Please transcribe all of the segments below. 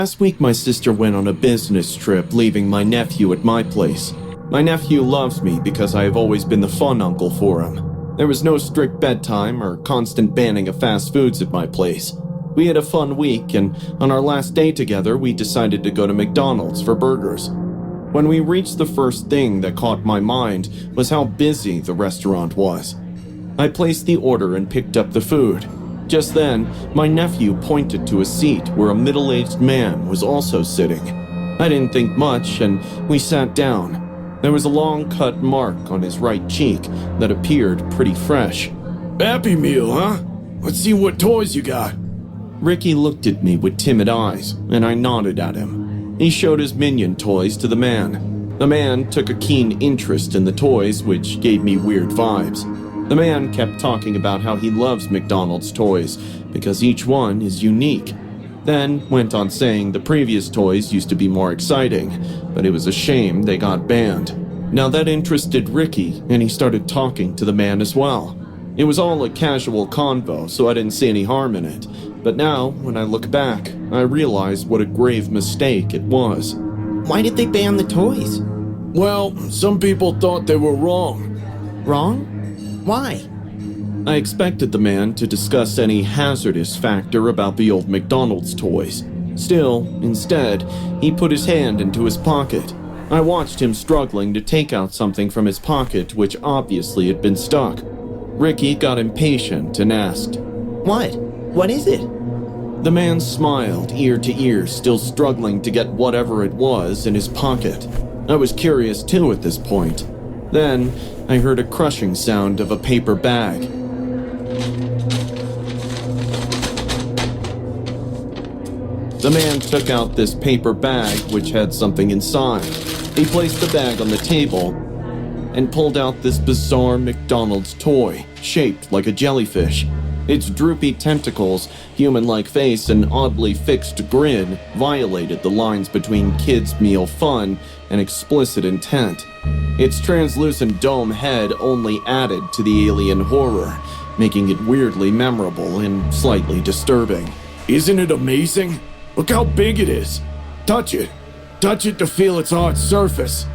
Last week, my sister went on a business trip, leaving my nephew at my place. My nephew loves me because I have always been the fun uncle for him. There was no strict bedtime or constant banning of fast foods at my place. We had a fun week, and on our last day together, we decided to go to McDonald's for burgers. When we reached, the first thing that caught my mind was how busy the restaurant was. I placed the order and picked up the food. Just then, my nephew pointed to a seat where a middle-aged man was also sitting. I didn't think much, and we sat down. There was a long-cut mark on his right cheek that appeared pretty fresh. Happy Meal, huh? Let's see what toys you got. Ricky looked at me with timid eyes, and I nodded at him. He showed his Minion toys to the man. The man took a keen interest in the toys, which gave me weird vibes. The man kept talking about how he loves McDonald's toys because each one is unique. Then went on saying the previous toys used to be more exciting, but it was a shame they got banned. Now that interested Ricky, and he started talking to the man as well. It was all a casual convo, so I didn't see any harm in it. But now, when I look back, I realize what a grave mistake it was. Why did they ban the toys? Well, some people thought they were wrong. Wrong? Why? I expected the man to discuss any hazardous factor about the old McDonald's toys. Still, instead, he put his hand into his pocket. I watched him struggling to take out something from his pocket, which obviously had been stuck. Ricky got impatient and asked, What? What is it? The man smiled, ear to ear, still struggling to get whatever it was in his pocket. I was curious too at this point. Then, I heard a crushing sound of a paper bag. The man took out this paper bag, which had something inside. He placed the bag on the table and pulled out this bizarre McDonald's toy, shaped like a jellyfish. Its droopy tentacles, human-like face, and oddly fixed grin violated the lines between kids' meal fun and explicit intent. Its translucent dome head only added to the alien horror, making it weirdly memorable and slightly disturbing. Isn't it amazing? Look how big it is. Touch it. Touch it to feel its hard surface.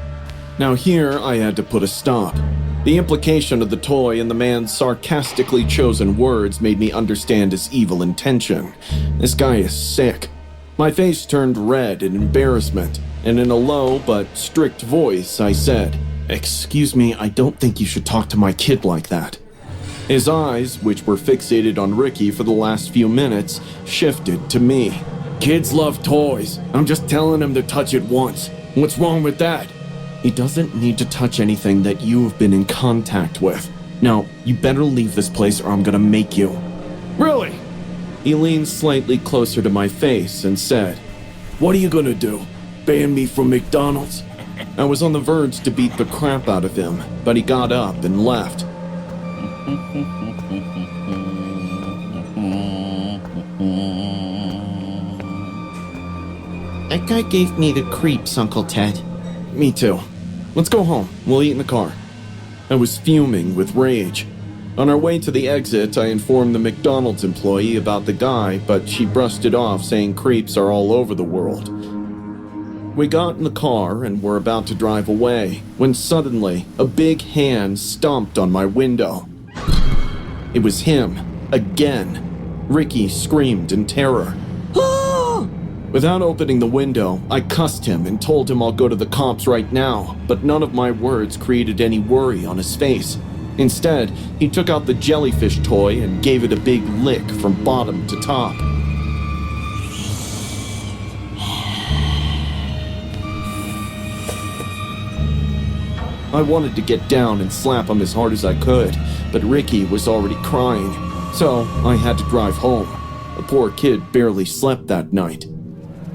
Now here I had to put a stop. The implication of the toy and the man's sarcastically chosen words made me understand his evil intention. This guy is sick. My face turned red in embarrassment, and in a low but strict voice I said, "Excuse me, I don't think you should talk to my kid like that." His eyes, which were fixated on Ricky for the last few minutes, shifted to me. Kids love toys. I'm just telling them to touch it once. What's wrong with that? He doesn't need to touch anything that you have been in contact with. Now, you better leave this place or I'm gonna make you. Really? He leaned slightly closer to my face and said, What are you gonna do? Ban me from McDonald's? I was on the verge to beat the crap out of him, but he got up and left. That guy gave me the creeps, Uncle Ted. Me too. Let's go home. We'll eat in the car. I was fuming with rage. On our way to the exit, I informed the McDonald's employee about the guy, but she brushed it off, saying creeps are all over the world. We got in the car and were about to drive away, when suddenly, a big hand stomped on my window. It was him, again. Ricky screamed in terror. Without opening the window, I cussed him and told him I'll go to the cops right now, but none of my words created any worry on his face. Instead, he took out the jellyfish toy and gave it a big lick from bottom to top. I wanted to get down and slap him as hard as I could, but Ricky was already crying, so I had to drive home. The poor kid barely slept that night.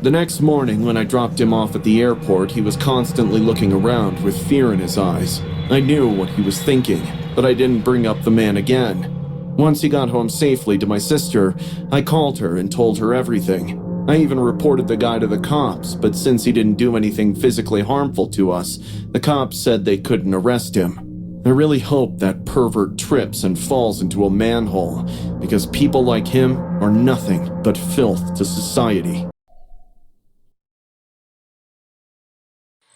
The next morning, when I dropped him off at the airport, he was constantly looking around with fear in his eyes. I knew what he was thinking, but I didn't bring up the man again. Once he got home safely to my sister, I called her and told her everything. I even reported the guy to the cops, but since he didn't do anything physically harmful to us, the cops said they couldn't arrest him. I really hope that pervert trips and falls into a manhole, because people like him are nothing but filth to society.